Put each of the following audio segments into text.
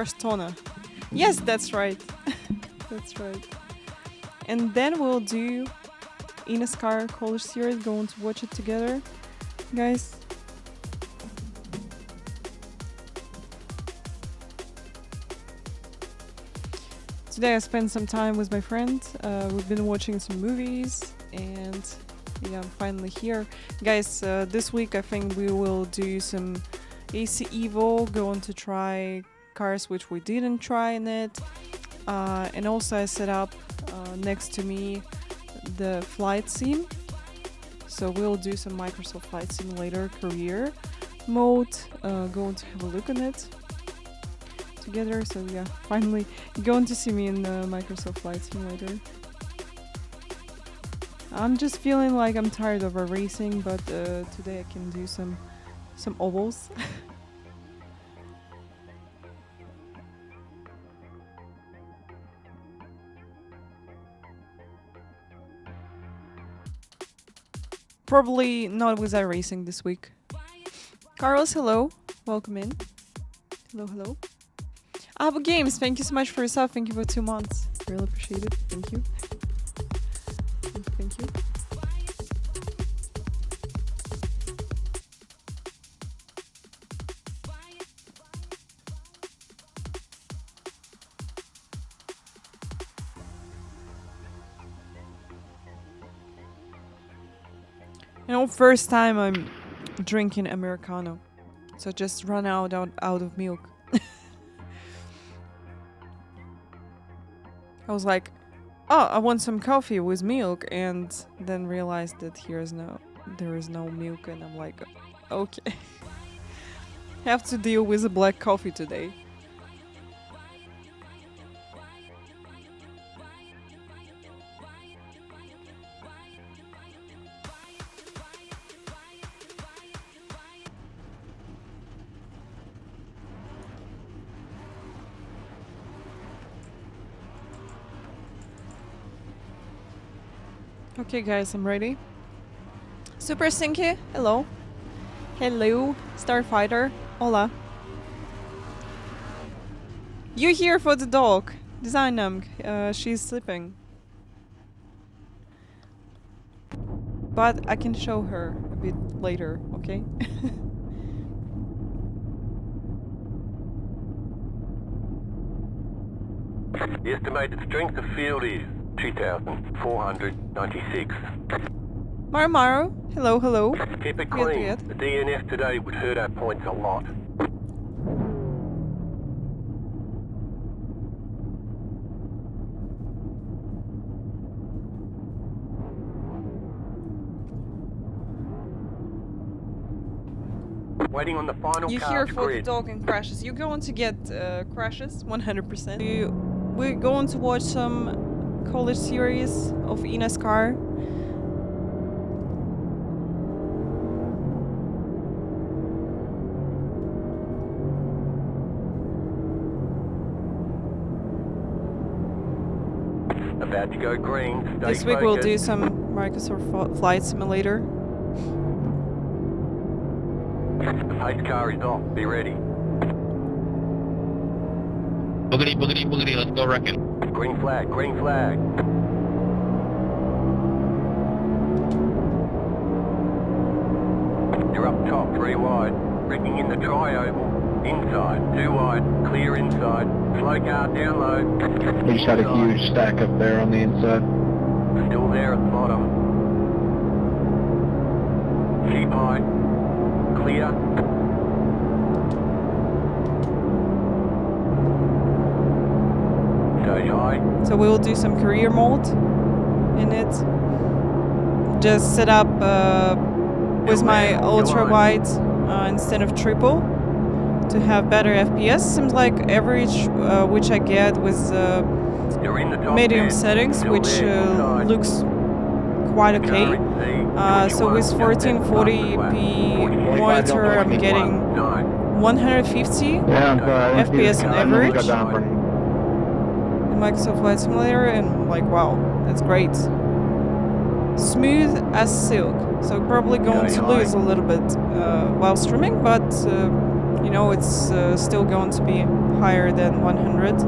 Crashtona. Yes, that's right. That's right. And then we'll do eNASCAR College Series. Going to watch it together, guys. Today I spent some time with my friend. We've been watching some movies, and yeah, I'm finally here. Guys, this week I think we will do some AC Evo, going to try cars which we didn't try in it. And also I set up next to me the flight sim. So we'll do some Microsoft Flight Simulator career mode, going to have a look on it together. So yeah, finally you're going to see me in the Microsoft Flight Simulator. I'm just feeling like I'm tired of racing, but today I can do some ovals. Probably not with iRacing this week. Carlos, hello. Welcome in. Hello, hello. Abu Games, thank you so much for your sub. Thank you for 2 months. Really appreciate it. Thank you. Thank you. You know, first time I'm drinking Americano. So just run out of milk. I was like, oh, I want some coffee with milk, and then realized that there is no milk, and I'm like, okay. Have to deal with a black coffee today. Okay guys, I'm ready. Super Stinky, hello. Hello, Starfighter, hola. You're here for the dog, Designum, she's sleeping. But I can show her a bit later, okay? The estimated strength of field is 2,496. Maru, hello, hello. Keep it clean. The DNF today would hurt our points a lot. Waiting on the final You're car here to for grid. the dog and crashes. You're going to get crashes, 100%. We're going to watch some college series of eNASCAR. About to go green. Stay This week we'll focused. do some Microsoft Flight Simulator. The pace car is off. Be ready. Boogity, boogity, boogity, let's go wrecking. Green flag, green flag. You're up top, 3 wide. Wrecking in the tri-oval. Inside, 2 wide. Clear inside. Slow car down low. We just had a huge stack up there on the inside. Still there at the bottom. Keep high. Clear. Stay high. So we will do some career mode in it. Just set up with my ultra wide instead of triple to have better FPS. Seems like average, which I get with You're in the top medium 10. settings, Still which there, inside. looks quite okay. Car in C. So with 1440p monitor, I'm getting 150 Yeah, I'm sorry. FPS on I never average. got down for any- in Microsoft Flight Simulator, and I'm like, wow, that's great. Smooth as silk. So probably going to lose a little bit while streaming, but know it's still going to be higher than 100.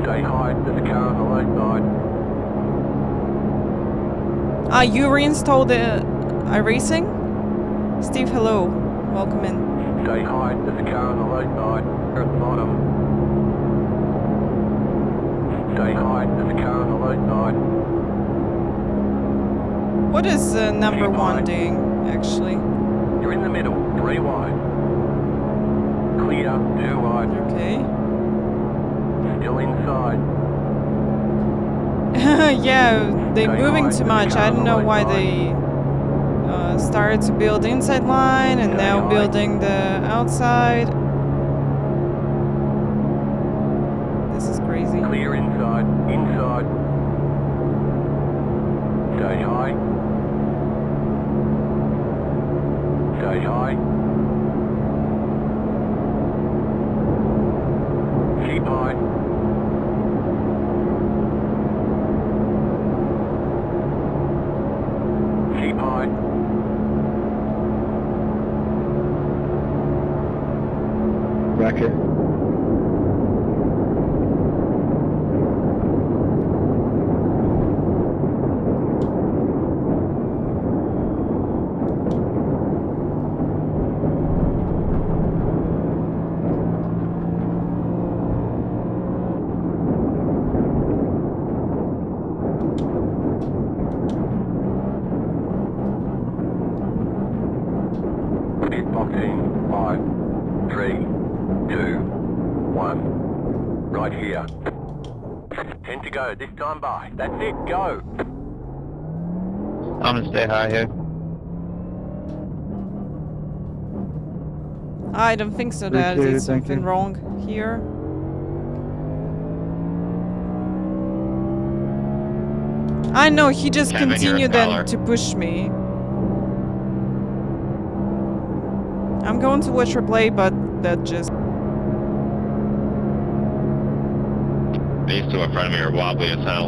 Stay high, there's a car on the low side. Ah, you reinstalled the iRacing? Steve, hello. Welcome in. Stay high, there's a car on the low side. We're at the bottom. Stay high, there's a car on the low side. What is number one doing, actually? You're in the middle, 3 wide. Clear, 2 wide. Okay. Still inside. Yeah, they're moving too much. I don't know why they started to build the inside line and now building the outside. This is crazy. Clear inside, inside. Stay high. Stay high. Keep high. Keep high. Bracket. Hitboxing, 5, 3, 2, 1. Right here. 10 to go, this time by. That's it, go! I'm gonna stay high here. I don't think so, Dad. Appreciate it, Is thank something you. wrong here? I know, he just Kevin, you're a continued scholar. then to push me. I'm going to watch replay, but that just... These two in front of me are wobbly as hell.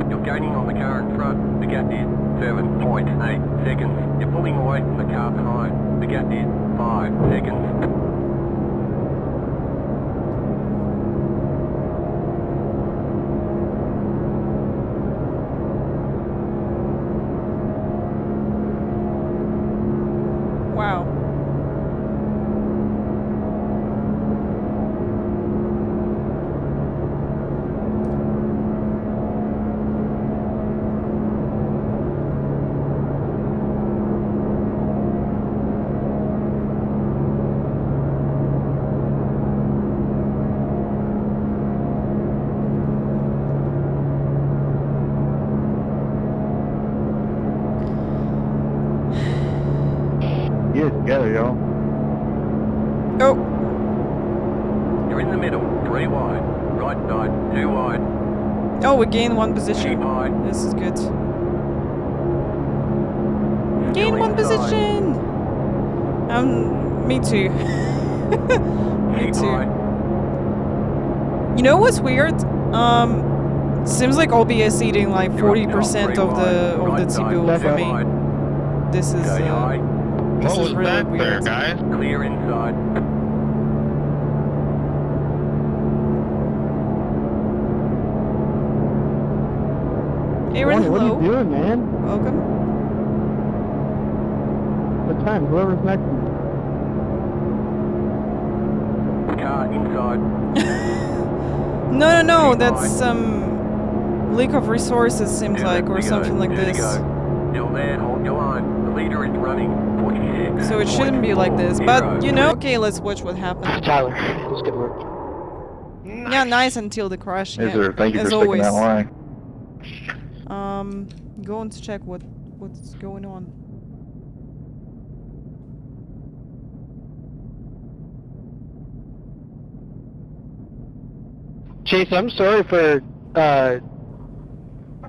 You're gaining on the car in front. The gap is 7.8 seconds. You're pulling away from the car behind. The gap is 5 seconds. Wow. Get it together, y'all. Oh, You're in the middle, 3 wide. Right side, 2 wide. oh, we gained one Keep position. high. This is good. Still Gain one inside. position! Me too. Me Keep too. high. You know what's weird? Seems like OBS eating like You're up 40% top, of 3 the wide. Right CPU side, for 2 me. wide. This is Stay high. this What is was really that there, weird. guys? Clear inside. Aaron, Morning, what are hello. you doing, man? Welcome. What time? Whoever's next to me. Car inside. No, no, Keep that's high. some leak of resources seems like, or something like this. Still there, hold your line. The leader is running 46. So it shouldn't be like this, but you know. Okay, let's watch what happens. Tyler, that's good work. Yeah, nice until the crash. Yes, Yeah, sir. Thank you as for sticking always. that line. Going to check what's going on. Chase, I'm sorry for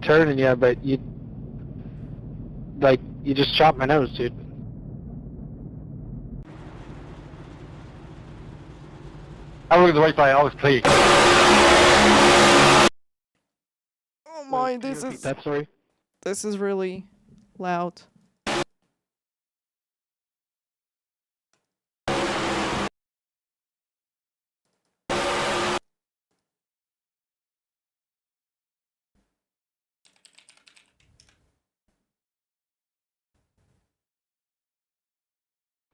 turning you, but you just chopped my nose, dude. I look at the right side, I always play. Oh my, this is really loud.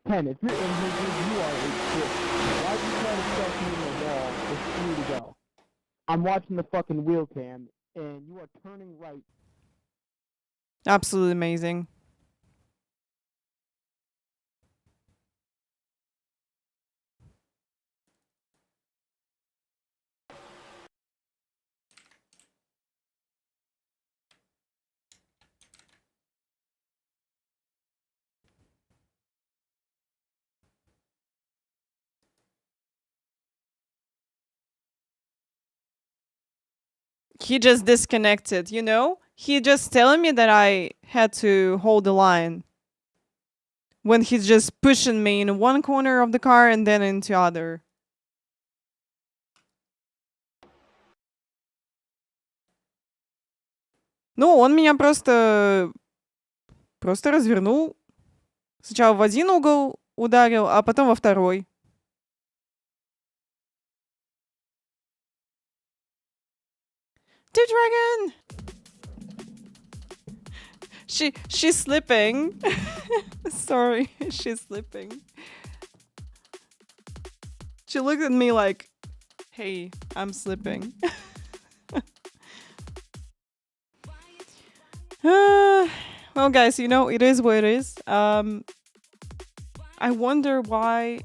Ken, if you're in here, dude, you are a shit. Why are you trying to stuff me in the wall? It's free to go. I'm watching the fucking wheel cam, and you are turning right. Absolutely amazing. He just disconnected, you know? He just telling me that I had to hold the line. When he's just pushing me in one corner of the car and then into other. Ну, он меня просто развернул. Сначала в один угол ударил, а потом во второй. Two Dragon! She's slipping. Sorry, she's slipping. She looked at me like, hey, I'm slipping. Well, guys, you know, it is what it is. I wonder why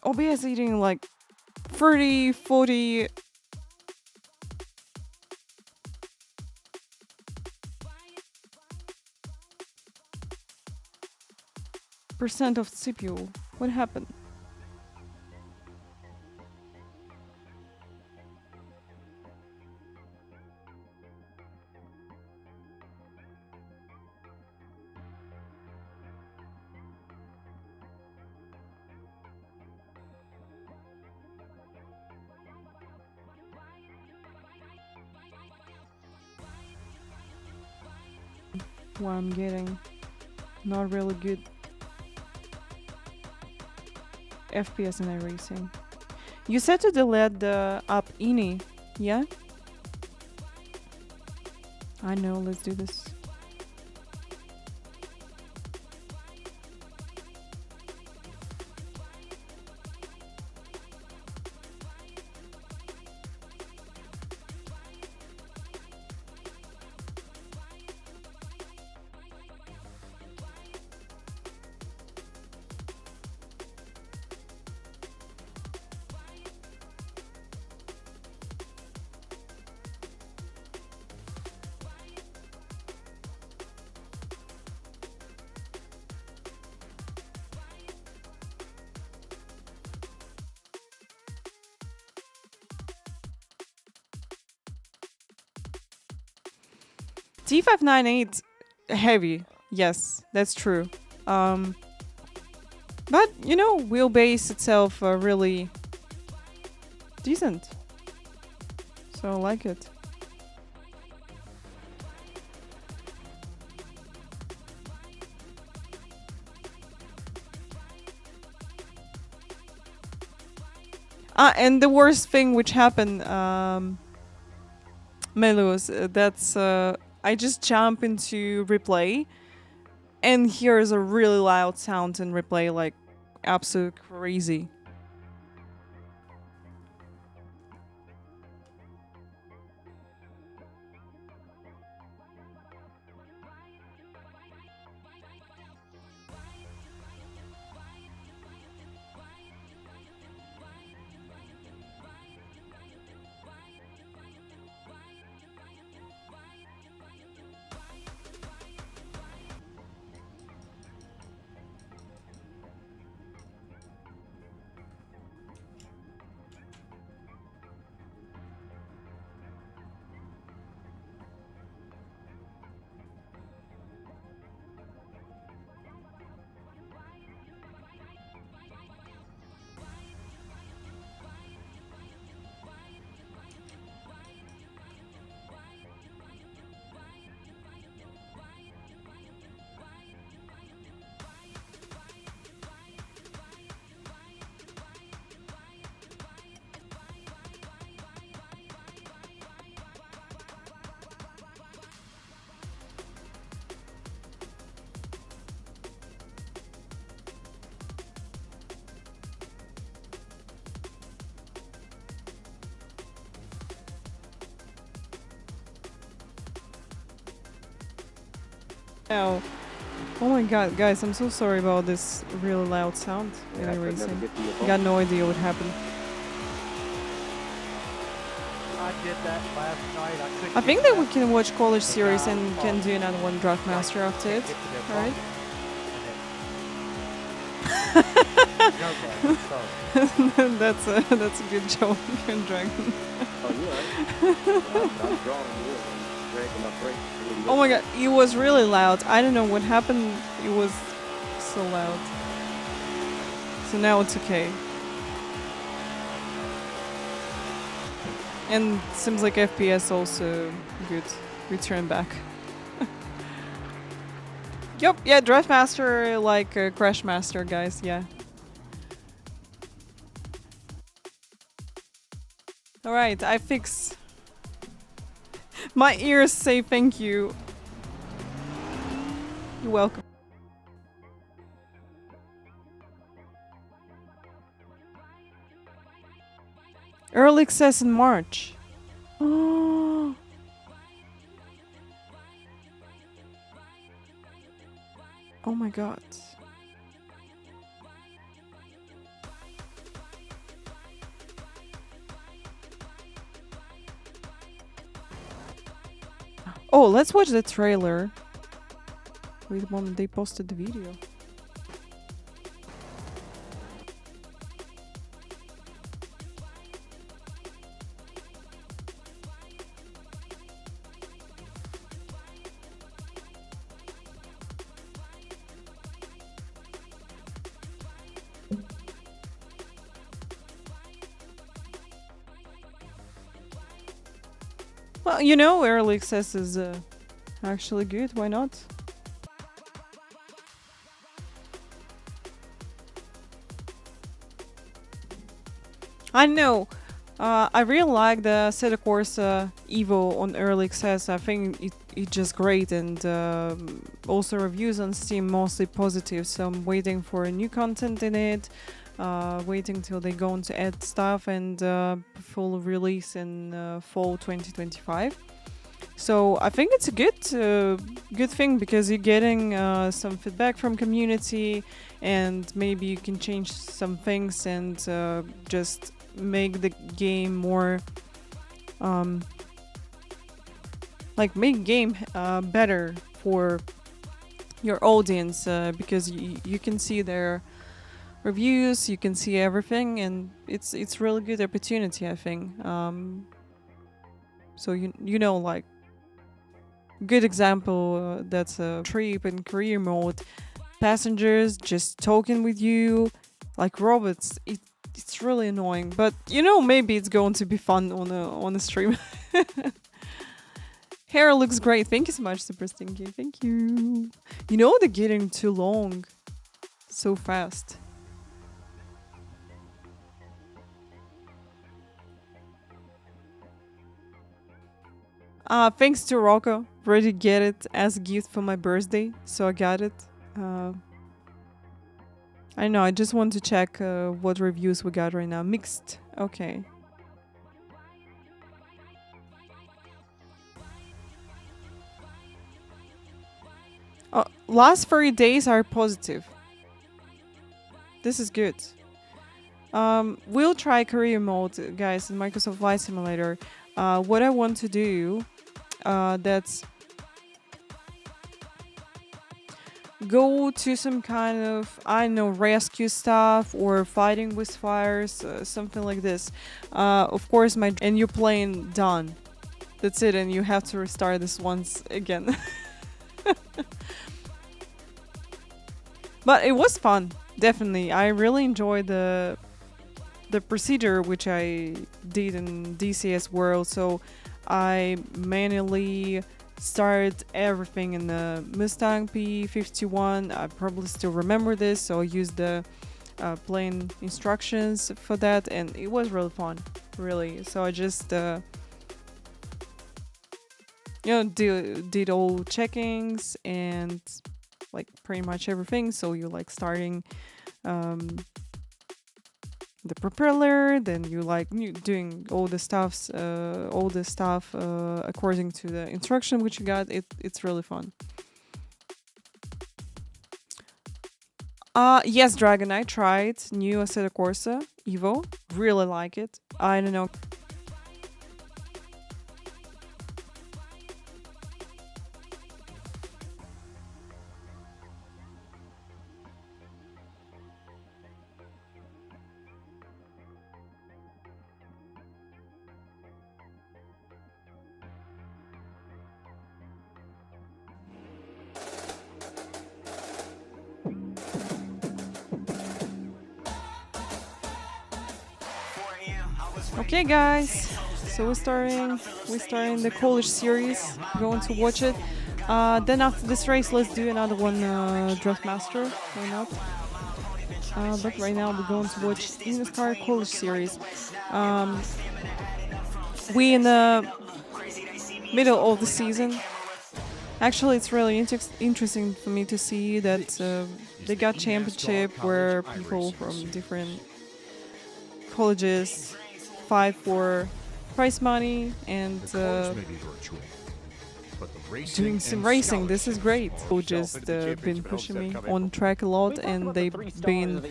OBS eating like 30, 40... % of CPU. What happened? What I'm getting not really good FPS in iRacing. You said to delete the app ini, yeah? I know, let's do this. T598 heavy, yes, that's true. But you know, wheelbase itself really decent, so I like it. And the worst thing which happened, Melus, that's I just jump into replay and here's a really loud sound in replay, like absolute crazy. Ow. Oh my god, guys, I'm so sorry about this really loud sound in a racing. Got no idea what happened. I did that last night. I think that we can watch College Series and can do another one Draft Master after it. Alright? that's a good joke, Dragon. Oh my god, it was really loud. I don't know what happened. It was so loud. So now it's okay. And seems like FPS also good. Return back. Yup, yeah, Draft Master like Crash Master, guys, yeah. Alright, I fix. My ears say thank you. You're welcome. Early access in March. Oh. Oh my god. Oh, let's watch the trailer. Wait a moment, they posted the video. Well, you know, early access is actually good. Why not? I know. I really like the Assetto Corsa Evo on early access. I think it's just great, and also reviews on Steam mostly positive. So I'm waiting for new content in it. Waiting till they go on to add stuff and full release in fall 2025. So I think it's a good thing because you're getting some feedback from community, and maybe you can change some things and just make the game more make game better for your audience because you can see their reviews, you can see everything, and it's really good opportunity, I think. So you know, like, good example, that's a trip in career mode, passengers just talking with you like robots. It's really annoying, but you know, maybe it's going to be fun on a stream. Hair looks great. Thank you so much, Super Stinky. Thank you. You know, they're getting too long so fast. Thanks to Rocco. Ready to get it as a gift for my birthday, so I got it. I know, I just want to check what reviews we got right now. Mixed. Okay. Last 30 days are positive. This is good. We'll try career mode, guys, in Microsoft Flight Simulator. What I want to do, that's go to some kind of, I don't know, rescue stuff or fighting with fires, something like this. Of course, and you're playing done. That's it, and you have to restart this once again. But it was fun, definitely. I really enjoyed the procedure which I did in DCS World. So I manually started everything in the Mustang P51. I probably still remember this, so I used the plain instructions for that, and it was really fun, really. So I just did all checkings and like pretty much everything. So you like starting the propeller, then you like doing all the stuff according to the instruction which you got. It's really fun. Yes, Dragon, I tried new Assetto Corsa Evo. Really like it. I don't know. Okay, guys, so we're starting the college series. Going to watch it. Then after this race, let's do another one, Draftmaster. Why not? But right now we're going to watch eNASCAR college series. We in the middle of the season. Actually, it's really interesting for me to see that they got championship where people from different colleges fight for prize money and doing some racing. This is great. Who just been pushing me on track a lot, and they've been,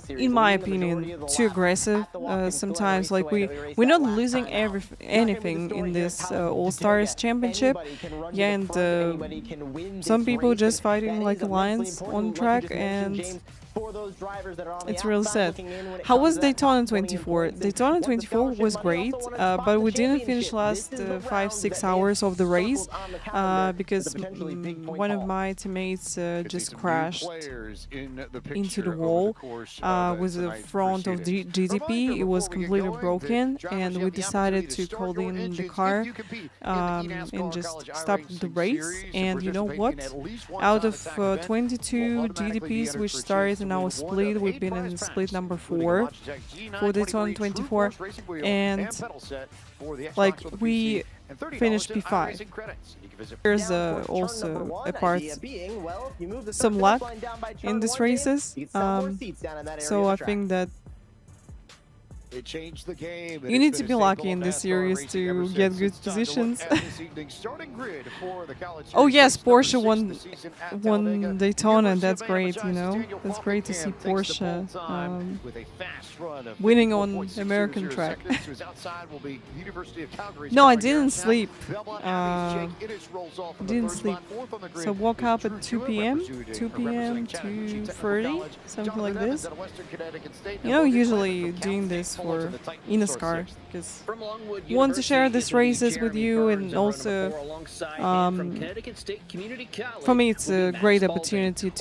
in my opinion, too aggressive. Sometimes, like we're not losing anything in this All Stars Championship. Yeah, and some people just fighting like lions on track, and it's really sad. How was Daytona 24? Daytona 24 was great, but we didn't finish last 5-6 hours of the race because one of my teammates just crashed into the wall with the front of the GDP. It was completely broken, and we decided to call in the car and just stop the race. And you know what? Out of 22 GDPs which started in our split, we've been in split number 4 for Daytona 24, and like we finished P5. There's also a part, some luck in these races, so I think that it changed the game. You need to be lucky in this series to get good positions. Oh yes, Porsche won Daytona. That's great, you know. That's great to see Porsche winning on American track. No, I didn't sleep. So woke up at 2 p.m. 2 p.m. 2:30, something like this. You know, usually doing this for eNASCAR because we want to share these races with you, and also for me it's a great opportunity to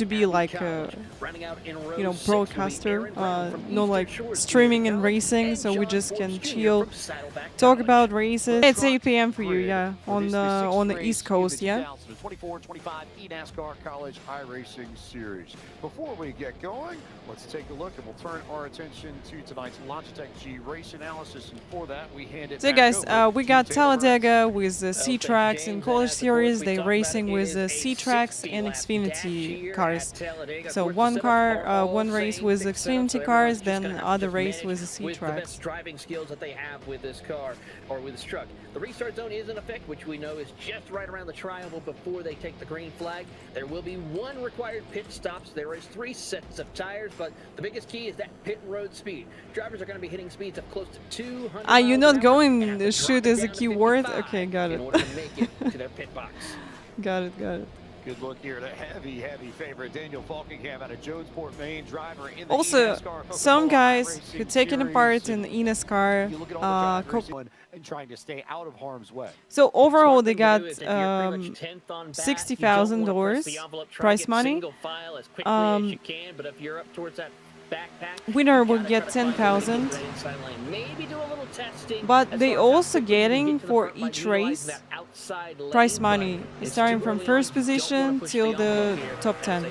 be like a, you know, broadcaster, not like streaming and racing, so we just can chill, talk about races. It's 8 p.m. for you, yeah, on the East Coast, yeah. 24-25 eNASCAR College iRacing Series. Before we get going, let's take a look, and we'll turn our attention to tonight's Logitech G race analysis. And for that, we hand it so guys, we got Talladega with the C-Tracks in College Series. They're racing with the C-Tracks and Xfinity cars. So one race with Xfinity cars, then other race with the C-Tracks. Driving skills that they have with this car or with this truck. The restart zone is in effect, which we know is just right around the triangle before they take the green flag. There will be one required pit stops. There is 3 sets of tires, but the biggest key is that pit road speed. Drivers are going to be hitting speeds of close to 200. You're not going to shoot as a keyword? Okay, got it. In order to make it to their pit box. Got it. Good look here at a heavy favorite, Daniel Falkingham out of Jonesport, Maine, driver in the also, eNASCAR some guys who taken apart in eNASCAR and trying to stay out of harm's way. So overall, they got $60,000 prize money. Winner will get 10,000. But they also getting for each race prize money, starting from first position till the top 10.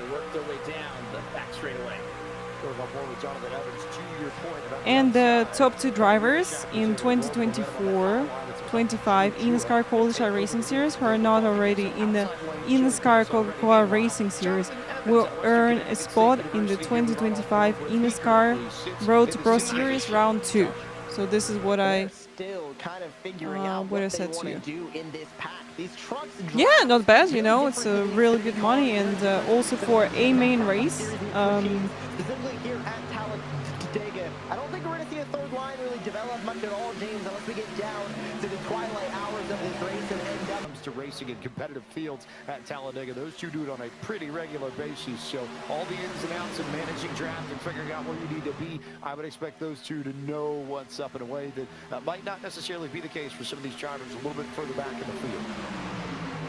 And the top 2 drivers in 2024-25 eNASCAR College iRacing Series who are not already in the eNASCAR Coca-Cola Racing Series will earn a spot in the 2025 eNASCAR Road to Pro Series Round 2. So this is what I still kind of figuring out what I what they said want to to you. do in this pack. These trucks Yeah, not bad, you know, it's a really good money, and also for a main race. Specifically here at Talladega, I don't think we're going to see a third line really develop much at all, James, unless we get down to the twilight hours of this race and end up. Comes to racing in competitive fields at Talladega, those two do it on a pretty regular basis. So all the ins and outs of managing draft and figuring out where you need to be, I would expect those two to know what's up in a way that might not necessarily be the case for some of these drivers a little bit further back in the field.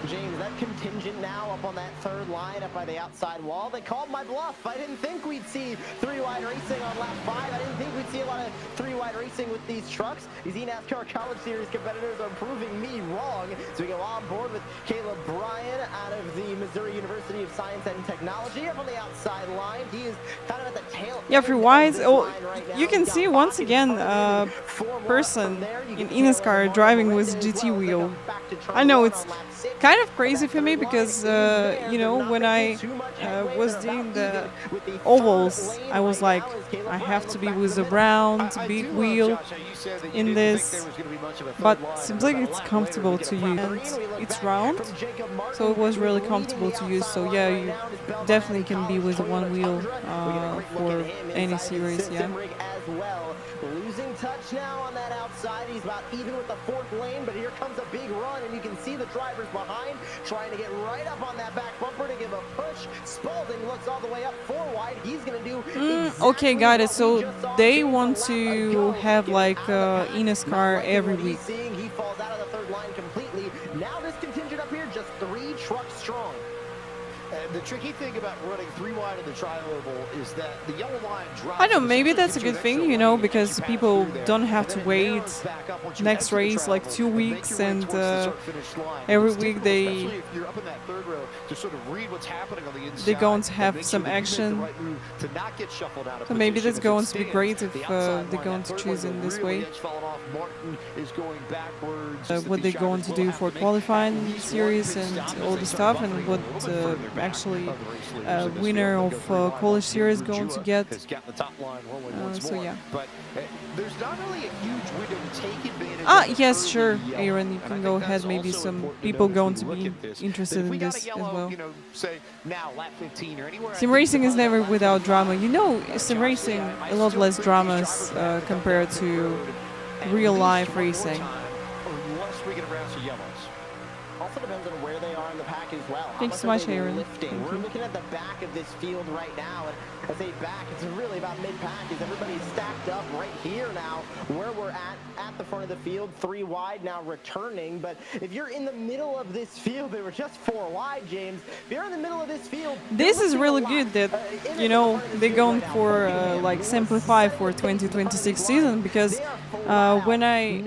James, that contingent now up on that third line up by the outside wall. They called my bluff. I didn't think we'd see three-wide racing on lap 5. I didn't think we'd see a lot of three-wide racing with these trucks. These eNASCAR College Series competitors are proving me wrong. So we go on board with Caleb Bryan out of the Missouri University of Science and Technology up on the outside line. He is kind of at the tail. Yeah, for wides, you can see once again a person in eNASCAR driving with GT wheel. I know it's kind of crazy for me because, you know, when I was doing the ovals, I was like, I have to be with a round, big wheel in this, but seems like it's comfortable to use. And it's round, so it was really comfortable to use. So yeah, you definitely can be with one wheel for any series, yeah. Losing touch now on that outside. He's about even with the fourth lane, but here comes a big run, and you can see the drivers behind trying to get right up on that back bumper to give a push. Spalding looks all the way up 4 wide. He's going to do exactly okay, got it. So they want to have like eNASCAR every week. He falls out of the third line completely. Now this contingent up here, just 3 trucks strong. The tricky thing about running 3 wide in the tri-oval is that the yellow line drops. I don't know, maybe that's a good thing, you know, because people don't have to wait next race like 2 weeks, and every week they're going to have some action. So maybe that's going to be great if they're going to choose in this way. What they're going to do for qualifying series and all the stuff, and what actually winner of college series going to get. So yeah. But there's not really a huge window to take advantage. Yes, sure, Aaron, you can go ahead. Maybe some people going to be interested in this as well. Sim racing is never without drama. You know, sim racing a lot less dramas compared to real life racing. Also depends on where they are in the pack as well. Thanks so much, Aaron. We're looking at the back of this field right now, and I say back, it's really about mid-pack, as everybody's stacked up right here now, where we're at the front of the field, 3 wide now returning. But if you're in the middle of this field, they were just 4 wide, James. If you're in the middle of this field, this is really good that, you know, they're going for like simplify for 2026 season, because when I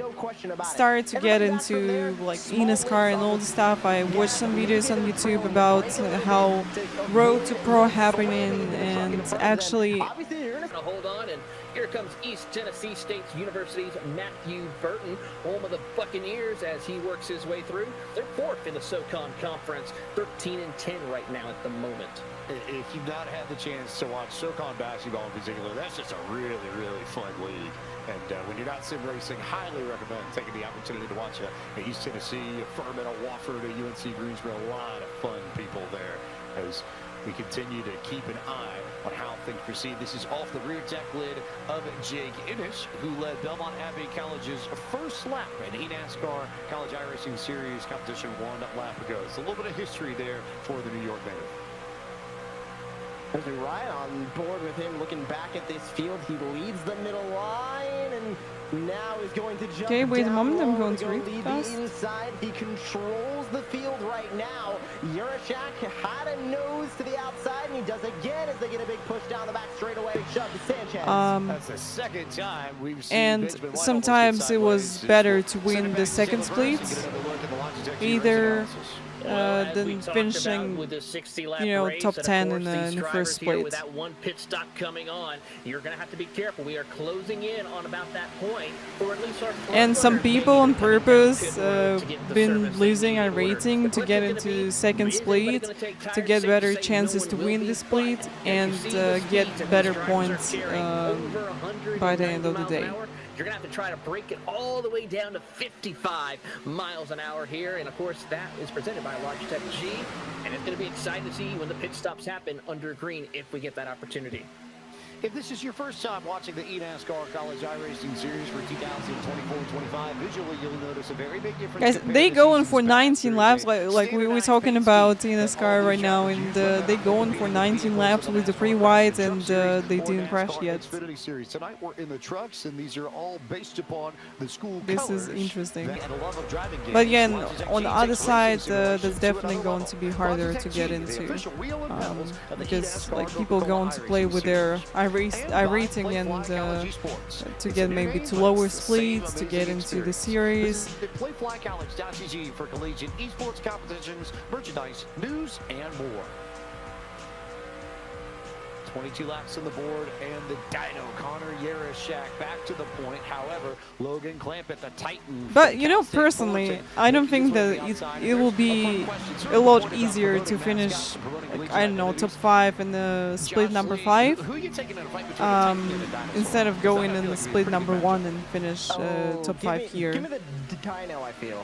started to get into like eNASCAR and all the stuff, I watched some videos on YouTube about how Road to Pro happening, and actually hold on, and here comes East Tennessee State University's Matthew Burton, home of the Buccaneers, as he works his way through. They're 4th in the SoCon Conference, 13-10 right now at the moment. If you've not had the chance to watch SoCon basketball in particular, that's just a really, really fun league. And when you're not sim racing, highly recommend taking the opportunity to watch a East Tennessee, a Furman, a Wofford, a UNC Greensboro. A lot of fun people there as we continue to keep an eye on how things proceed. This is off the rear deck lid of Jake Innish, who led Belmont Abbey College's first lap in eNASCAR College iRacing Series competition 1 lap ago. It's a little bit of history there for the New York native. As we ride on board with him, looking back at this field, he leads the middle line, and now is going to jump. Okay, wait a moment, I'm going to lead read fast. the inside. He controls the field right now. Yurashak had a nose to the outside, and he does again as they get a big push down the back straightaway. Big shove to Sanchez. That's the second time we've seen and sometimes it was better to win the second split, either than finishing, you know, top 10 in the first split. With that one pit stop coming on, you're going to have to be careful. We are closing in on about that point, or at least our and some people on purpose been losing a rating to get into second split, to get better chances to win the split and get better points by the end of the day. you're going to have to try to break it all the way down to 55 miles an hour here. And, of course, that is presented by Logitech G. And it's going to be exciting to see when the pit stops happen under green if we get that opportunity. If this is your first time watching the eNASCAR College iRacing Series for 2024-25, visually you'll notice a very big difference. Guys, they going for 19 laps, like we were talking about eNASCAR right now, and they going for 19 laps with the pre-wides, and they didn't crash yet. Series. Tonight we're in the trucks, and these are all based upon the school This colors is interesting. and the love of driving games. But again, Logitech on the G other takes side, racing that's simulations definitely to going another to be level. harder Logitech to G, get the into, official wheel and pedals of the because like eNASCAR people Coca-Cola going to play iRacing with their Series. iRating and to get maybe to lower speeds, to get into the series. Play Fly College.gg for collegiate esports competitions, merchandise, news, and more. 22 laps on the board, and the Dino Connor Yarashak back to the point. However, Logan Clampett, the Titan. But you know, personally, I don't think that it will be a lot easier to finish, like, I don't know, top 5 in the split number 5, instead of going in the split number 1 and finish top 5 here. Give me the Dino, I feel.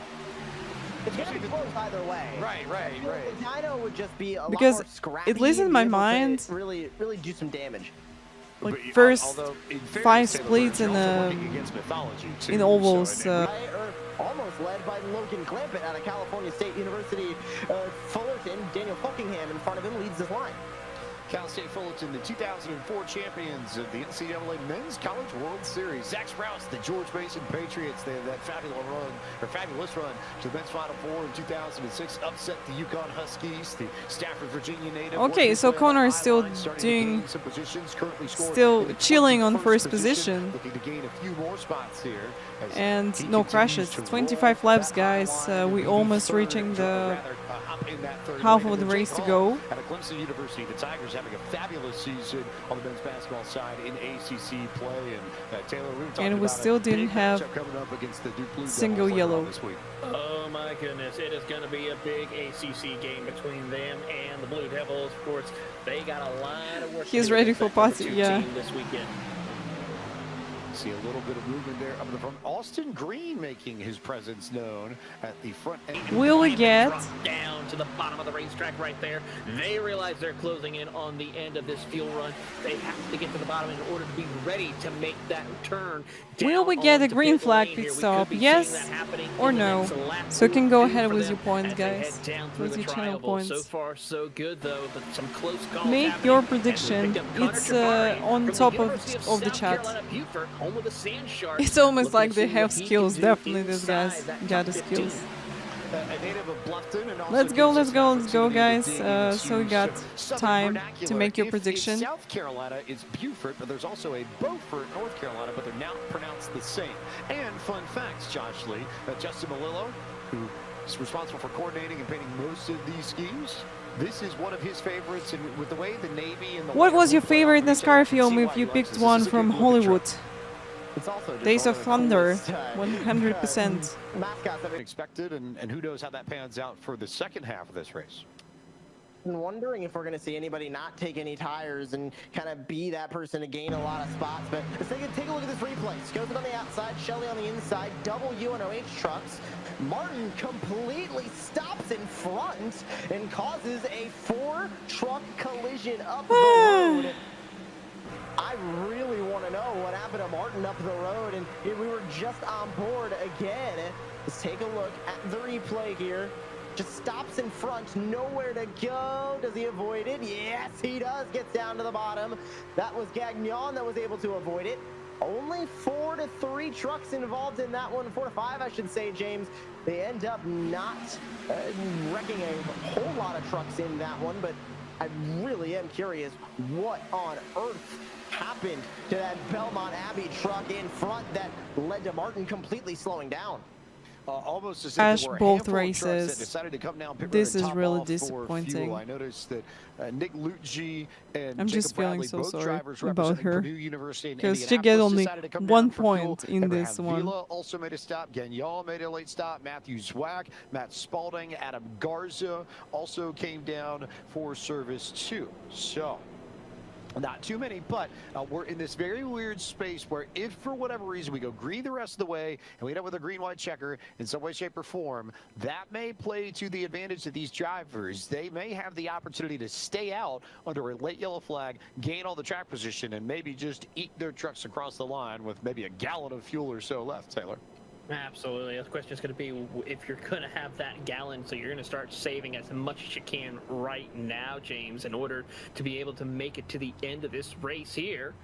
It's going to be close either way. Right. The Dino would just be a Because lot more scrappy. at least in my and be able to mind, really do some damage. like first 5 splits in ovals. Almost led by Logan Clampett out of California State University. Fullerton, Daniel Buckingham in front of him leads this line. Cal State Fullerton, the 2004 champions of the NCAA Men's College World Series. Zach Sprouse, the George Mason Patriots, they had that fabulous run to the men's Final Four in 2006, upset the Yukon Huskies, the Stafford, Virginia native. Okay, so Connor is still doing, still chilling on first position. Looking to gain a few more spots here. And no crashes. 25 laps, guys. We almost reaching the half of the race to go. At a Clemson University, the Tigers having a fabulous season on the men's basketball side in ACC play, and Taylor, and we still didn't have single yellow. Oh my goodness, it is going to be a big ACC game between them and the Blue Devils. Of course, they got a lot of work. He's ready for party, yeah. This weekend. See a little bit of movement there up in the front. Austin Green making his presence known at the front end. Will we get down to the bottom of the racetrack right there? They realize they're closing in on the end of this fuel run. They have to get to the bottom in order to be ready to make that turn. Will we get a green flag pit stop? Yes or no? So you can go ahead with your points, guys. With your channel points. So far, so good though. But some close calls. Make your prediction. It's on top of the chat. It's almost like they have skills. Definitely, these guys got the skills. Let's go, guys. So we got time to make your prediction. South Carolina is Beaufort, but there's also a Beaufort, North Carolina, but they're now pronounced the same. And fun facts, Josh Lee, Justin Malillo, who is responsible for coordinating and painting most of these schemes. This is one of his favorites, and with the way the Navy and the what was your favorite NASCAR film if you picked one from Hollywood? Days of Thunder, 100%. Expected, and who knows how that pans out for the second half of this race. I'm wondering if we're going to see anybody not take any tires and kind of be that person to gain a lot of spots. But let's take a look at this replay. Scope on the outside, Shelley on the inside, double UNOH trucks. Martin completely stops in front and causes a 4-truck collision up the road. I really want to know what happened to Martin up the road, and we were just on board again. Let's take a look at the replay here. Just stops in front, nowhere to go. Does he avoid it? Yes, he does. Gets down to the bottom. That was Gagnon that was able to avoid it. Only 4 to 3 trucks involved in that one. 4 to 5, I should say, James. They end up not wrecking a whole lot of trucks in that one, but I really am curious what on earth happened to that Belmont Abbey truck in front that led to Martin completely slowing down. Almost as Crash if there were both a races. decided to come down This is top really off for disappointing. fuel. I noticed that Nick Lutji and I'm Jacob just feeling Bradley, so both sorry drivers about representing her, Purdue University in because she get Indianapolis, only decided to come 1 down for fuel. point in this one. Vila also made a stop. Gagnon made a late stop. Matthew Zwack, Matt Spalding, Adam Garza also came down for service too. So Not too many, but we're in this very weird space where if for whatever reason we go green the rest of the way and we end up with a green-white checker in some way, shape, or form, that may play to the advantage of these drivers. They may have the opportunity to stay out under a late yellow flag, gain all the track position, and maybe just eat their trucks across the line with maybe a gallon of fuel or so left, Taylor. Absolutely. The question is going to be if you're going to have that gallon, so you're going to start saving as much as you can right now, James, in order to be able to make it to the end of this race here.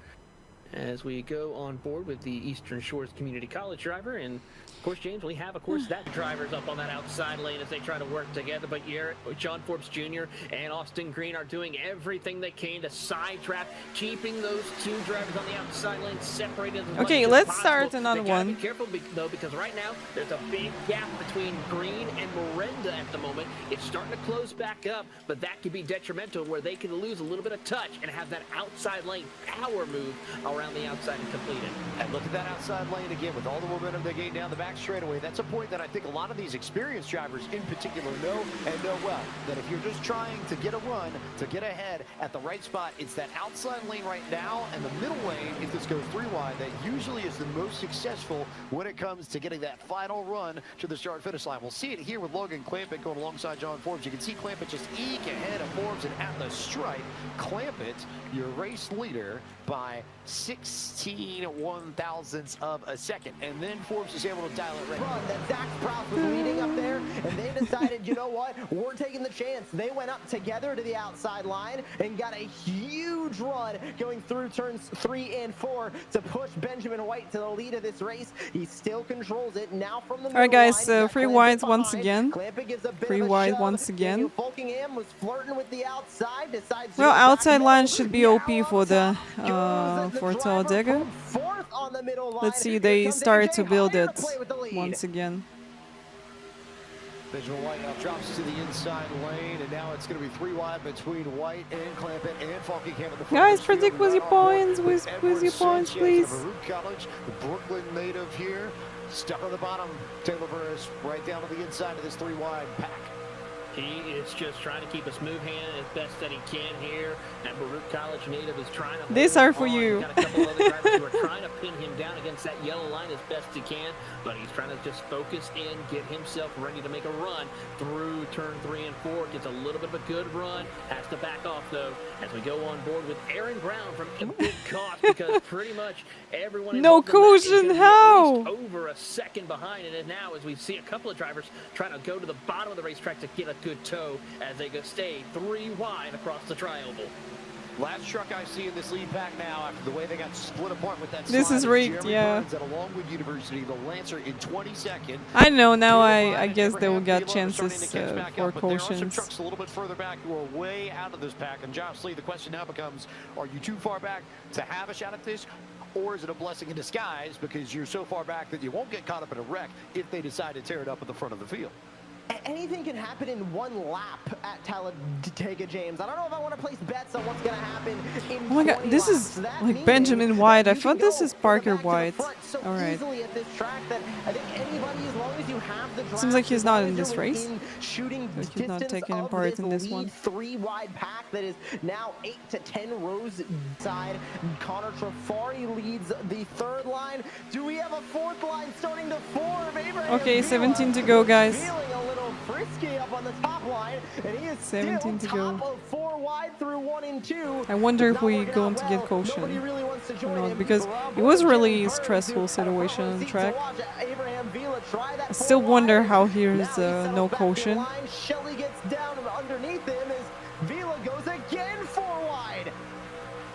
As we go on board with the Eastern Shores Community College driver, and of course, James, we have, of course, that driver's up on that outside lane as they try to work together. But here, John Forbes Jr. and Austin Green are doing everything they can to sidetrack, keeping those two drivers on the outside lane separated. Okay, let's start another one. Be careful, though, because right now there's a big gap between Green and Miranda at the moment. It's starting to close back up, but that could be detrimental, where they can lose a little bit of touch and have that outside lane power move around the outside and complete it. And look at that outside lane again with all the momentum they gain down the back straightaway. That's a point that I think a lot of these experienced drivers in particular know and know well. That if you're just trying to get a run, to get ahead at the right spot, it's that outside lane right now and the middle lane, if this goes 3 wide, that usually is the most successful when it comes to getting that final run to the start-finish line. We'll see it here with Logan Clampett going alongside John Forbes. You can see Clampett just eke ahead of Forbes, and at the stripe, Clampett, your race leader, by 16 one-thousandths of a second. And then Forbes is able to dial it right. Run that Zach Sprouse was leading up there, and they decided, you know what, we're taking the chance. They went up together to the outside line and got a huge run going through turns 3 and 4 to push Benjamin White to the lead of this race. He still controls it now from the middle. All right, guys, line. free wides once again. Free wide once again. Folkingham was flirting with the outside, decides well, outside line should be OP for the for Talladega. Let's see, they started to build it once again. Benjamin White now drops to the inside lane, and now it's going to be 3 wide between White and Clampett and Folkingham in the front. Guys, predict with your points, with your points, please. College, the Brooklyn native here, stuck on the bottom. Taylor Burris right down to the inside of this 3 wide pack. He is just trying to keep a smooth hand as best that he can here. And Baruch College native is trying to. These are for you. Got a couple other drivers who are trying to pin him down against that yellow line as best he can, but he's trying to just focus in, get himself ready to make a run through turn 3 and 4. Gets a little bit of a good run. Has to back off though as we go on board with Aaron Brown from Big Cost, because pretty much everyone. No caution. How? Over a second behind, and now as we see a couple of drivers trying to go to the bottom of the racetrack to get a good toe as they go stay 3 wide across the tri-oval. Last truck I see in this lead pack now after the way they got split apart with that. This is rigged, yeah. At Longwood University, the Lancer in 22nd. I know now. I guess they will get chances for cautions. There are some trucks a little bit further back who are way out of this pack. And Josh Lee, the question now becomes: are you too far back to have a shot at this? Or is it a blessing in disguise because you're so far back that you won't get caught up in a wreck if they decide to tear it up at the front of the field? Anything can happen in 1 lap at Talladega, James. I don't know if I want to place bets on what's going to happen in Oh my god, this is like Benjamin White. I thought this is Parker White. All right. Seems like he's not in this race. Like he's not taking part in this one. 3 wide pack that is now 8 to 10 rows side. Connor Trafari leads the 3rd line. Do we have a 4th line starting to form? Okay, 17 to go, guys. Feeling a little frisky up on the top line, and he is 17 to still go. top of 4 wide through 1 and 2. I wonder if we're going to get caution or not, because it was really stressful situation on the track. I still wonder how here's no caution. Shelly gets down underneath him as Vila goes again 4 wide.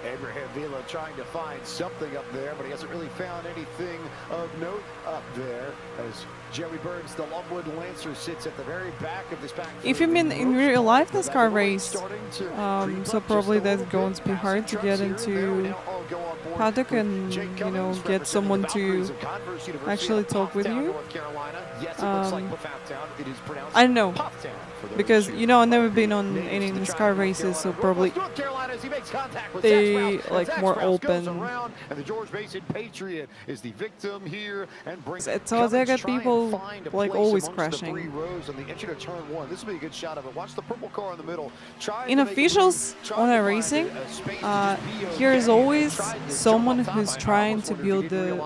Abraham Vila trying to find something up there, but he hasn't really found anything of note up there as Jerry Burns, the Longwood Lancer, sits at the very back of this pack. If you mean in real life NASCAR race, so probably that's going to be hard to get into paddock and, you know, get someone to actually talk with you. I don't know. because you know I've never been on any NASCAR races, so probably they like more open. And the George Mason Patriot is the victim here and brings At Talladega, people like always crashing. This will be a good shot of it. Watch the purple car in the middle. In officials on a racing, here is always someone who's trying to build the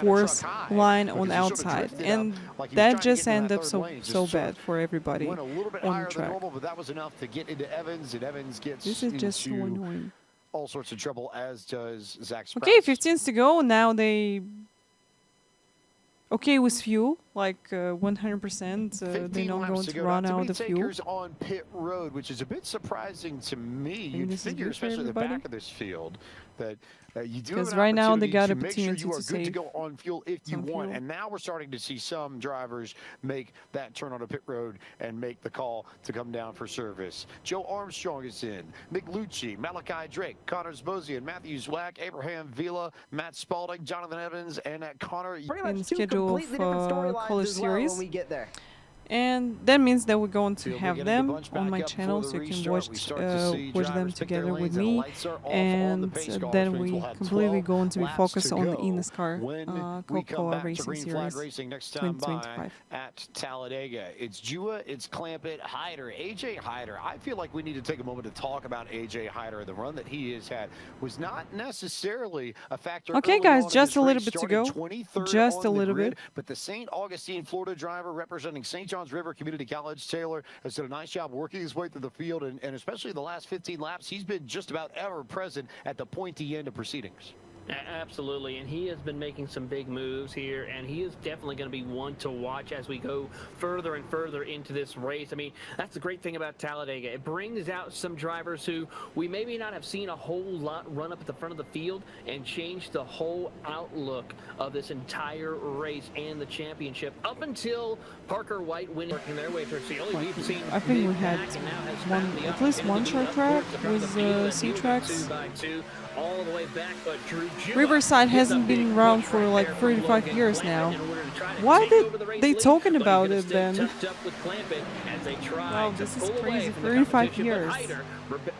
force line on outside, and that just ended up so bad for everybody on the track. But that was enough to get into Evans, and Evans gets This is just so annoying. all sorts of trouble, as does Zach Sprouse. Okay, 15s to go. Now they okay with fuel, like 100%. They're not going to run out of fuel. On pit road, which is a bit surprising to me. You'd this is figure, good for especially at the everybody. back of this field, that you do have Because an right now they got to make sure opportunity you are to good to save go on fuel if you some want. fuel. And now we're starting to see some drivers make that turn on a pit road and make the call to come down for service. Joe Armstrong is in. Mick Lucci, Malachi Drake, Connor Zbozian, Matthew Zwack, Abraham Vila, Matt Spalding, Jonathan Evans, and Connor. In schedule of college when series. we get there. And that means that we're going to We'll be have getting them the bunch on back my up channel, for so the you can restart. We start to see watch them drivers pick their together with lanes and the me. lights are off on the And pace car, then which means we we'll have completely 12 going to be laps focused to on the go eNASCAR when we come Coca-Cola back to Racing Green Flag Series Racing next time by 2025. at Talladega. It's Jua, it's Clampett, Hyder, AJ Hyder. I feel like we need to take a moment to talk about AJ Hyder. The run that he has had was not necessarily a factor. Okay, early guys, on in just this a little race, bit to starting go. 23rd Just on a the little grid, bit. But the St. Augustine, Florida driver representing St. John's River Community College, Taylor, has done a nice job working his way through the field, and especially the last 15 laps, he's been just about ever present at the pointy end of proceedings. Absolutely, and he has been making some big moves here, and he is definitely going to be one to watch as we go further and further into this race. I mean, that's the great thing about Talladega. It brings out some drivers who we maybe not have seen a whole lot run up at the front of the field and change the whole outlook of this entire race and the championship up until Parker White winning, working their way through. So we've seen I think we had at least one short track with C tracks. All the way back, but Riverside hasn't been around for like 35 years now. Why did they talking about it then? Wow, this is crazy. 35 years.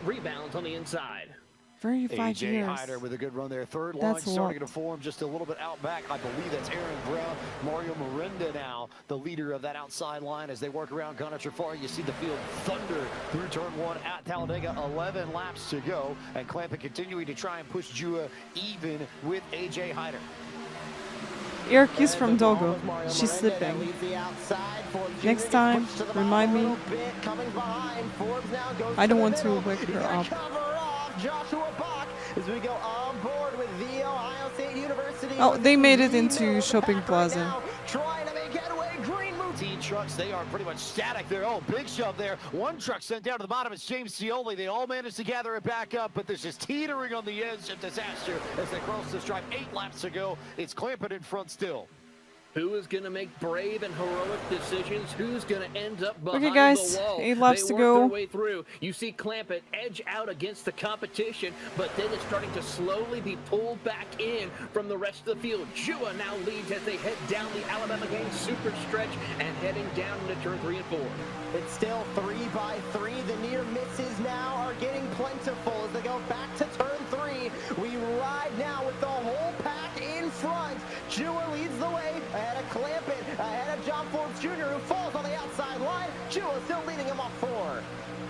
Rebounds on the inside. 35 AJ years. Hyder with a good run there. Third line That's a starting lot. to form just a little bit out back. I believe that's Aaron Brown. Mario Miranda now, the leader of that outside line as they work around Gunnar Trafari. You see the field thunder through turn one at Talladega. 11 laps to go. And Clampett continuing to try and push Jua even with AJ Hyder. Eric is from Dogo. She's sleeping. Next time, remind me. I don't want to wake her up. Joshua Bach as we go on board with the Ohio State University. Oh, they made it into Shopping Plaza. Trying to make headway. Green move. Trucks, they are pretty much static there. Oh, big shove there. One truck sent down to the bottom. It's James Scioli. They all managed to gather it back up, but this is teetering on the edge of disaster as they cross the stripe. 8 laps to go. It's Clampett in front still. Who is going to make brave and heroic decisions? Who's going to end up behind Okay, guys, the wall? 8 laps to They work go. their way through. You see Clampett edge out against the competition, but then it's starting to slowly be pulled back in from the rest of the field. Jua now leads as they head down the Alabama Gang super stretch and heading down into turn 3 and 4. It's still 3 by 3. The near misses now are getting plentiful as they go back to turn 3. We ride now with the whole pack in front. Jua leads the way ahead of Clampett, ahead of John Forbes Jr., who falls on the outside line. Jua still leading him off 4.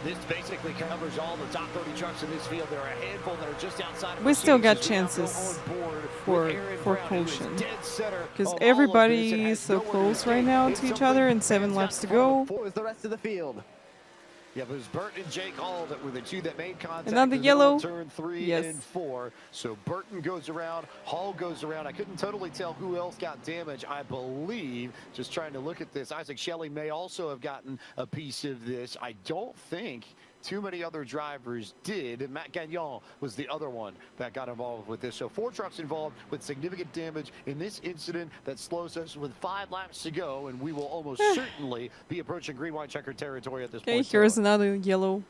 This basically covers all the top 30 trucks in this field. There are a handful that are just outside of We still got proceedings as we now chances go on board for with Aaron Brown, who is caution. dead center Because of all of everybody this and is has so nowhere close to right escape. now It's to each something other, and fans 7 got laps to follow go. 4 is the rest of the field. Yeah, but it was Burton and Jake Hall that were the two that made contact. Another in the yellow. Turn 3 Yes. and 4. So Burton goes around, Hall goes around. I couldn't totally tell who else got damage. I believe, just trying to look at this, Isaac Shelley may also have gotten a piece of this. I don't think too many other drivers did. Matt Gagnon was the other one that got involved with this. So 4 trucks involved with significant damage in this incident that slows us with 5 laps to go, and we will almost certainly be approaching green, white, checker territory at this Okay, point. here's another yellow.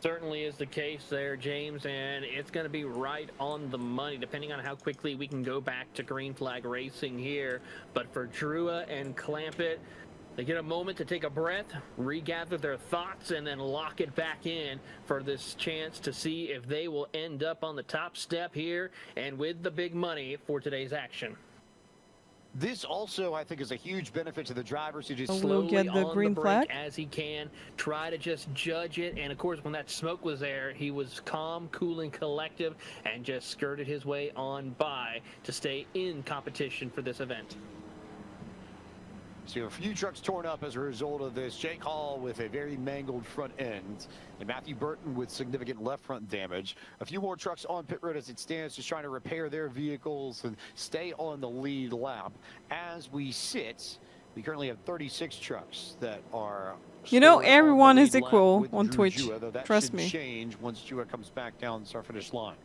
Certainly is the case there, James, and it's going to be right on the money, depending on how quickly we can go back to green flag racing here. But for Drua and Clampett, They get a moment to take a breath, regather their thoughts, and then lock it back in for this chance to see if they will end up on the top step here and with the big money for today's action. This also, I think, is a huge benefit to the drivers who just We'll Slowly get the on green the flag. brake as he can, try to just judge it. And of course, when that smoke was there, he was calm, cool, and collective, and just skirted his way on by to stay in competition for this event. So a few trucks torn up as a result of this. Jake Hall with a very mangled front end, and Matthew Burton with significant left front damage. A few more trucks on pit road as it stands, just trying to repair their vehicles and stay on the lead lap. As we sit, we currently have 36 trucks that are. You know, still on the everyone is lead lap equal with on Drew Twitch. Jua, though that Trust should me. change once Jua comes back down the start finish line.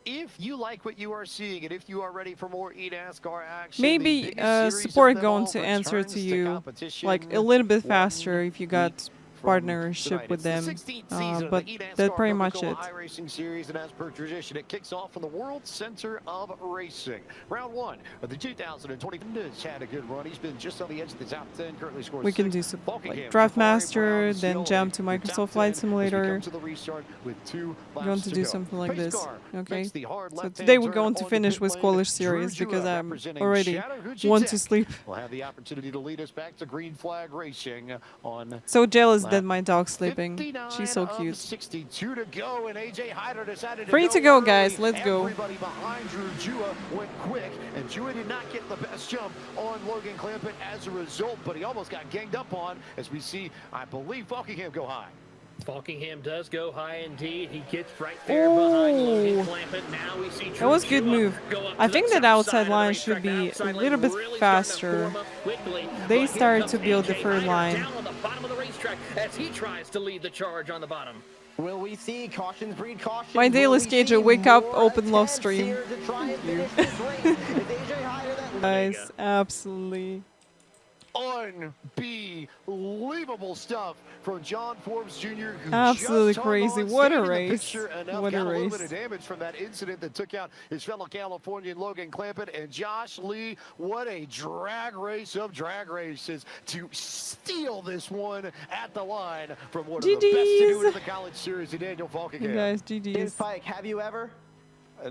If you like what you are seeing and if you are ready for more eNASCAR action, Maybe the biggest series support of them going all to answer returns to you competition like a little bit one faster if you got week partnership tonight. with It's the them. 16th season of But the eNASCAR that's pretty much Coca-Cola it. iRacing Series, and as per tradition, it kicks off from the World Center of Racing. Round one of the 2020 has had a good run. He's been just on the edge of the top 10, currently scores We can 6. do some Buckingham, like Draft Jafari, Brown, Master, then Scioli, jump to the top Microsoft 10 Flight as we Simulator. come to the restart with 2 You laps want to do go. something like Pace this, car okay? makes the hard So left-hand today we're turn going on to the finish pit with lane. Scholar Drew Series because Jua I'm representing already Shadow want to Hujitech sleep. will have the opportunity to lead us back to green flag racing on So jealous lap that my dog's sleeping. 59 She's so of cute. 62 to go, and AJ Hyder decided Free to go go, early. guys. Let's go. Everybody behind Drew Jua went quick, and Jua did not get the best jump on Logan Clampett as a result, but he almost got ganged up on as we see, I believe, Buckingham go high. Buckingham does go high indeed. He gets right there behind Logan Oh. Clampett. Now we see That was a good Jua move. go up I to think the that top outside side of the line racetrack. should be The a outside little lane bit really starting to faster. form up quickly. They But here started comes to build the AJ third Hyder line. down on the bottom of the racetrack as he tries to lead the charge on the bottom. Will we see cautions breed caution? My daily Will we schedule, see wake up, more open love attempts stream. here to try and Thank you. finish this race? Is AJ Hyder that Guys, absolutely. Unbelievable stuff from John Forbes Jr. who Absolutely just hung crazy. on, What a stayed in the race. picture enough, What a got a little race. bit of damage from that incident that took out his fellow Californian Logan Clampett and Josh Lee. What a drag race of drag races to steal this one at the line from one of the best to do it in the college series, Daniel You Falkenham. guys, James GG's. Pike, have you ever?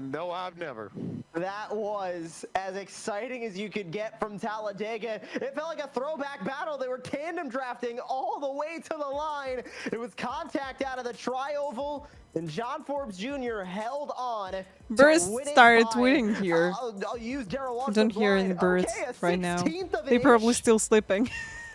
No, I've never. That was as exciting as you could get from Talladega. It felt like a throwback battle. They were tandem drafting all the way to the line. It was contact out of the tri-oval, and John Forbes Jr. held on. to Birds win it started by- tweeting here. I'll use Darrell I don't Watson's hear line. any birds Okay, a right now. 16th of an They probably inch. still sleeping.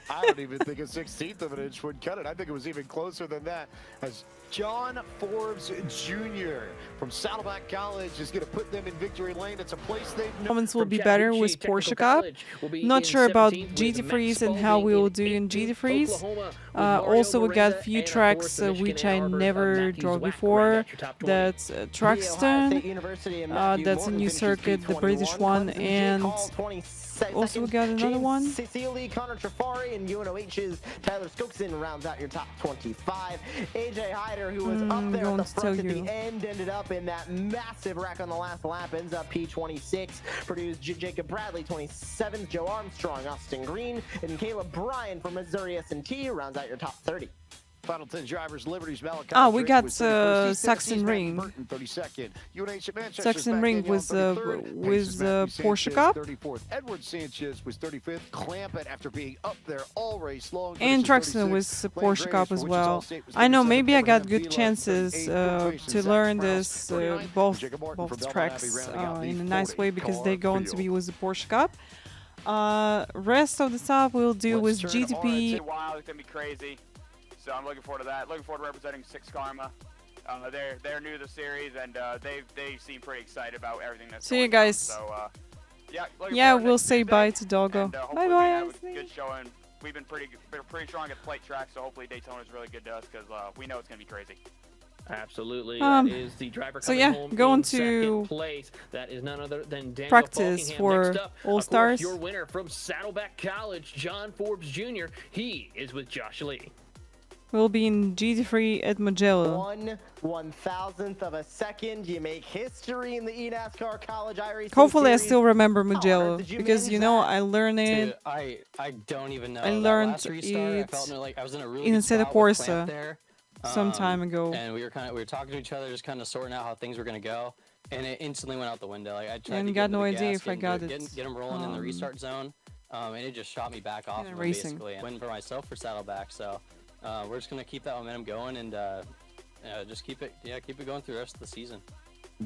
I don't even think a 16th of an inch would cut it. I think it was even closer than that. As John Forbes Jr. from Saddleback College is going to put them in victory lane. It's a place they've known. Performance will From be better Chattahoochee with Technical Porsche Cup. College will be Not in sure about 17th with GT Max Freeze and Spaulding how we will in do in 18th, GT Freeze. Oklahoma with Mario Also, we got a Miranda, few and of tracks course, the which Michigan I Ann Arbor of never Matthew drove Zwack, before. round out your top 20. That's The Ohio State Truxton. University and Matthew That's a Morton new finishes circuit, the British P21, one, Clemson, Jake and Hall, 22nd, also we got another James one. Cecily, Connor Trafari, and UNOH's Tyler Skokson rounds out your top 25. AJ Hyder, who was up there at going the to tell front at you. the end, ended up in that massive wreck on the last lap, ends up P26. Produced Jacob Bradley, 27th, Joe Armstrong, Austin Green, and Caleb Bryan from Missouri S&T rounds out your top 30. Final 10 drivers, Liberty's Malachi. Ah, we Drake got was 31st, East Saxon Tennessee's Ring. Matt Burton, 32nd. UNH at Manchester's Saxon back Ring Danielle was 33rd. Pace's Matthew Porsche Sanchez, Cup. 34th. Edward Sanchez was 35th. Clampett, after being up there all race long. And finishes Truxton 36th. was a Blaine Porsche Graves Cup for as Wichita well. State was I know 37th. maybe I got Abraham good Vila, chances 38th. to Zach learn Proust, this 39th. both Jacob Martin from Belmont tracks Abbey rounding out the in a nice way because 40 they're going to car be with the Porsche Cup. Rest of the stuff we'll do with Let's turn GTP. Wow, it's gonna be crazy. So I'm looking forward to that. Looking forward to representing Six Karma. They're new to the series and they seem pretty excited about everything that's See you going on. guys. So yeah, looking Yeah, forward to we'll next say Tuesday, bye to Doggo. and, Bye hopefully we bye. have a good showing. We've been pretty strong at plate track, so hopefully Daytona's really good to us because we know it's gonna be crazy. Absolutely. Um, That is the driver so coming yeah, home going in to second place. That is none other than Daniel practice Falkingham. for Next up, All of Stars. course, your winner from Saddleback College, John Forbes Jr. He is with Josh Lee. We'll be in GT3 at Mugello. 1/1000th of a second. You make history in the eNASCAR College iRacing Hopefully I Series. still remember How on Mugello, earth did you because manage you know that? I learned it Dude, I don't even know. I That learned last restart, I it felt like I was in a really in good Assetto spot with Corsa Clamp there. some time ago. And we were talking to each other, just kind of sorting out how things were gonna go, and it instantly went out the window. Like I tried And to got get into no the idea gas, if I get got into- it, get him rolling in the restart zone, and it just shot me back off in of him, racing. basically. Win for myself for Saddleback, so we're just gonna keep that momentum going and just keep it going through the rest of the season.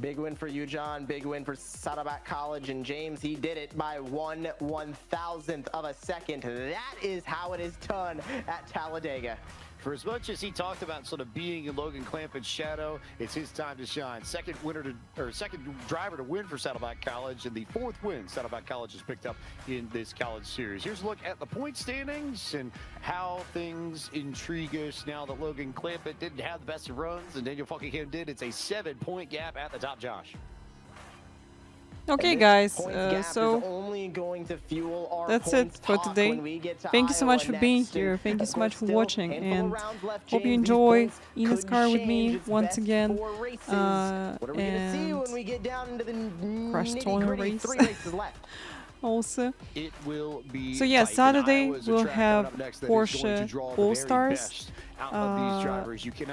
Big win for you, John. Big win for Saddleback College and James. He did it by 1/1000th of a second. That is how it is done at Talladega. For as much as he talked about sort of being in Logan Clampett's shadow, it's his time to shine. Second driver to win for Saddleback College, and the 4th win Saddleback College has picked up in this college series. Here's a look at the point standings and how things intrigue us now that Logan Clampett didn't have the best of runs and Daniel Fuckingham did. It's a 7-point gap at the top, Josh. Okay, guys, Points gap so is only going to fuel our that's it points for talk today. when we get to Thank you so much Iowa for being next. here. Thank you Of so much course, for still watching, handful of and rounds left, hope you James. These enjoy points could eNASCAR with change me its once best again. 4 races. What are we gonna see And when we get down into the Crashtona nitty-gritty? race. 3 races left. Also, It will be so yeah, tight. Saturday Iowa is a we'll track have coming up next that is going to Porsche draw the very All-Stars. best out of these drivers. You cannot